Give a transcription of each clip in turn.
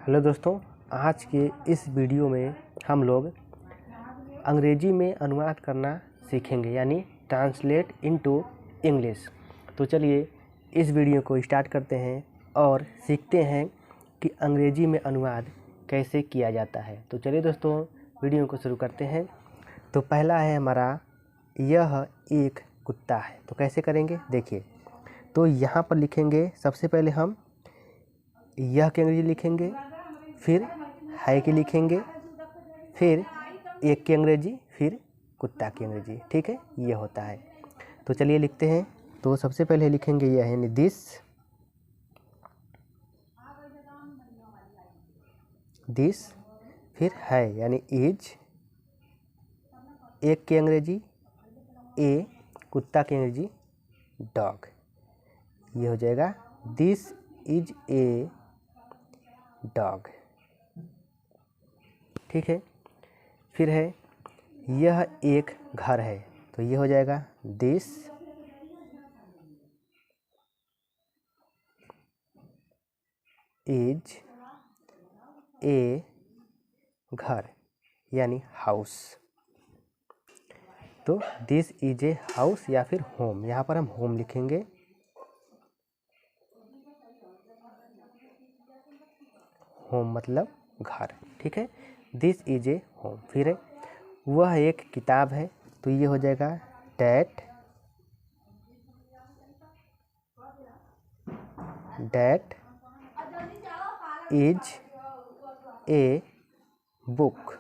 Hello दोस्तों, आज के इस वीडियो में हम लोग अंग्रेजी में अनुवाद करना सीखेंगे, यानी ट्रांसलेट इनटू इंग्लिश। तो चलिए इस वीडियो को स्टार्ट करते हैं और सीखते हैं कि अंग्रेजी में अनुवाद कैसे किया जाता है। तो चलिए दोस्तों वीडियो को शुरू करते हैं। तो पहला है हमारा, यह एक कुत्ता है। तो कैसे करेंगे देखिए। तो यहाँ पर लिखेंगे, सबसे पहले हम यह की अंग्रेजी लिखेंगे, फिर है की लिखेंगे, फिर एक की अंग्रेजी, फिर कुत्ता की अंग्रेजी। ठीक है, ये होता है। तो चलिए लिखते हैं। तो सबसे पहले लिखेंगे यह यानी दिस, दिस, फिर है यानी इज, एक की अंग्रेजी ए, कुत्ता की अंग्रेजी डॉग। ये हो जाएगा दिस इज ए डॉग। ठीक है, फिर है यह एक घर है। तो ये हो जाएगा दिस इज ए घर यानी हाउस। तो दिस इज ए हाउस या फिर होम, यहाँ पर हम होम लिखेंगे। होम मतलब घर। ठीक है, दिस इज ए होम। फिर है वह एक किताब है। तो ये हो जाएगा that is A book.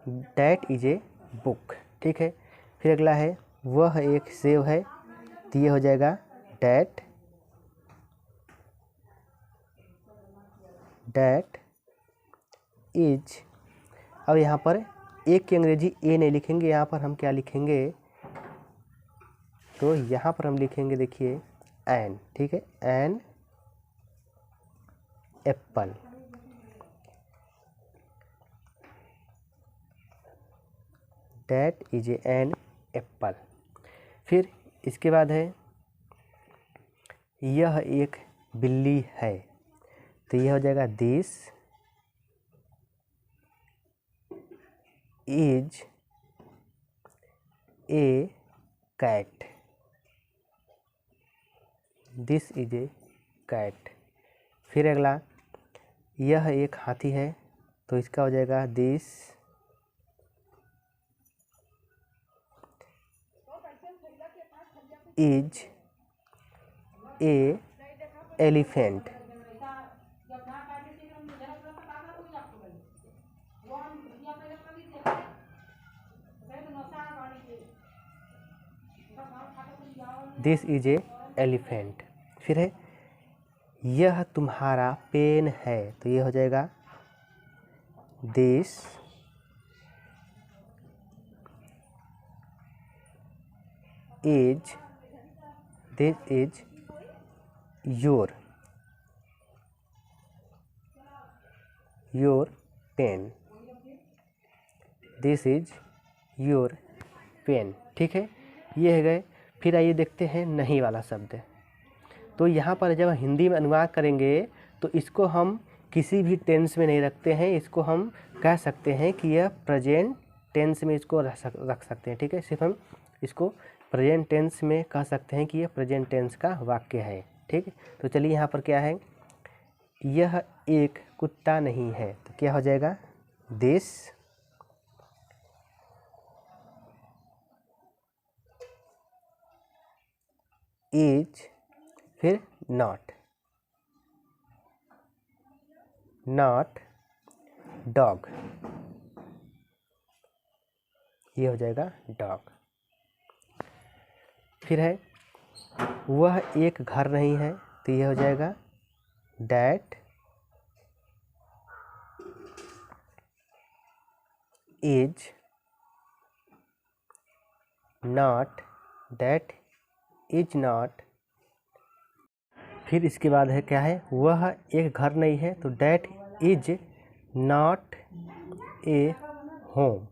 That is A book. ठीक है, फिर अगला है वह एक सेब है। तो ये हो जाएगा डैट इज। अब यहाँ पर एक की अंग्रेजी ए नहीं लिखेंगे, यहाँ पर हम क्या लिखेंगे, तो यहाँ पर हम लिखेंगे देखिए एन। ठीक है, an apple. That is an apple. फिर इसके बाद है यह एक बिल्ली है। तो यह हो जाएगा this is a cat. This is a cat. फिर अगला यह एक हाथी है। तो इसका हो जाएगा this is A elephant. This is A elephant. फिर है यह तुम्हारा पेन है। तो ये हो जाएगा this is your pen. This is your pen. ठीक है, ये है गए। फिर आइए देखते हैं नहीं वाला शब्द। तो यहाँ पर जब हिंदी में अनुवाद करेंगे तो इसको हम किसी भी टेंस में नहीं रखते हैं। इसको हम कह सकते हैं कि यह प्रेजेंट टेंस में इसको रख सकते हैं। ठीक है, सिर्फ हम इसको प्रेजेंट टेंस में कह सकते हैं कि यह प्रेजेंट टेंस का वाक्य है। ठीक है, तो चलिए यहाँ पर क्या है, यह एक कुत्ता नहीं है। तो क्या हो जाएगा दिस इज, फिर नॉट डॉग। ये हो जाएगा डॉग। फिर है वह एक घर नहीं है। तो ये हो जाएगा डैट इज नॉट। फिर इसके बाद है क्या है, वह एक घर नहीं है। तो that is not A home.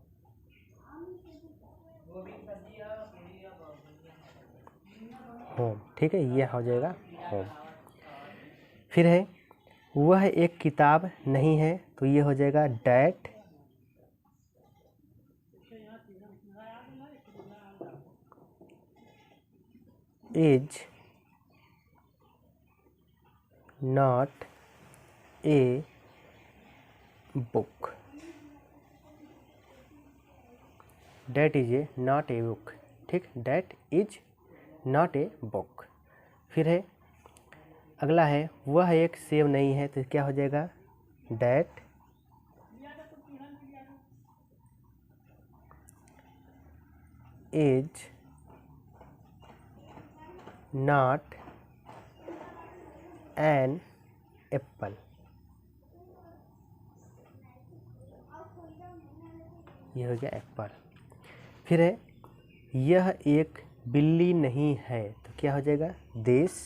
Home, ठीक है, यह हो जाएगा होम। फिर है वह एक किताब नहीं है, तो ये हो जाएगा that is not a book. That is a not a book, ठीक, that is not a book. फिर है अगला है वह एक सेब नहीं है, तो क्या हो जाएगा that is not an apple. ये हो गया एप्पल। फिर है यह एक बिल्ली नहीं है, तो क्या हो जाएगा this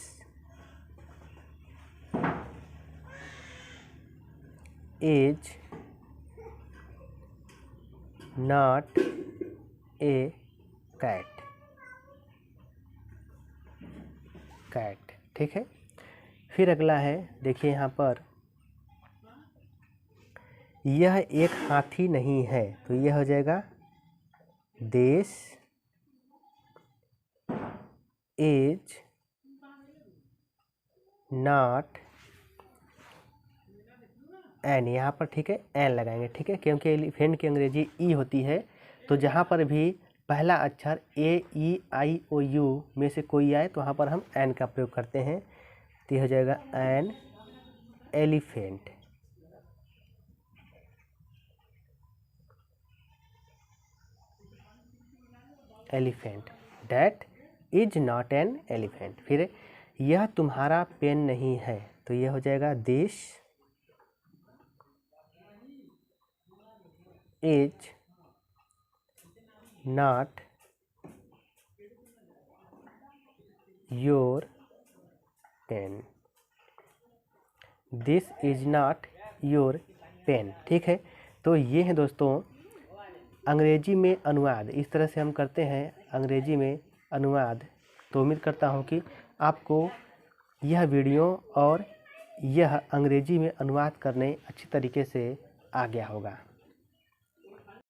is not a cat. Cat, ठीक है। फिर अगला है, देखिए यहाँ पर यह एक हाथी नहीं है, तो यह हो जाएगा दिस इज नॉट एन, यहाँ पर ठीक है एन लगाएंगे, ठीक है, क्योंकि एलिफेंट की अंग्रेजी ई होती है, तो जहाँ पर भी पहला अक्षर ए ई आई ओ यू में से कोई आए तो वहाँ पर हम एन का प्रयोग करते हैं, तो यह हो जाएगा an elephant. Elephant, that is not an elephant. फिर यह तुम्हारा पेन नहीं है, तो यह हो जाएगा this is not your pen. This is not your pen, ठीक है। तो ये है दोस्तों अंग्रेजी में अनुवाद, इस तरह से हम करते हैं अंग्रेजी में अनुवाद। तो उम्मीद करता हूँ कि आपको यह वीडियो और यह अंग्रेजी में अनुवाद करने अच्छी तरीके से आ गया होगा।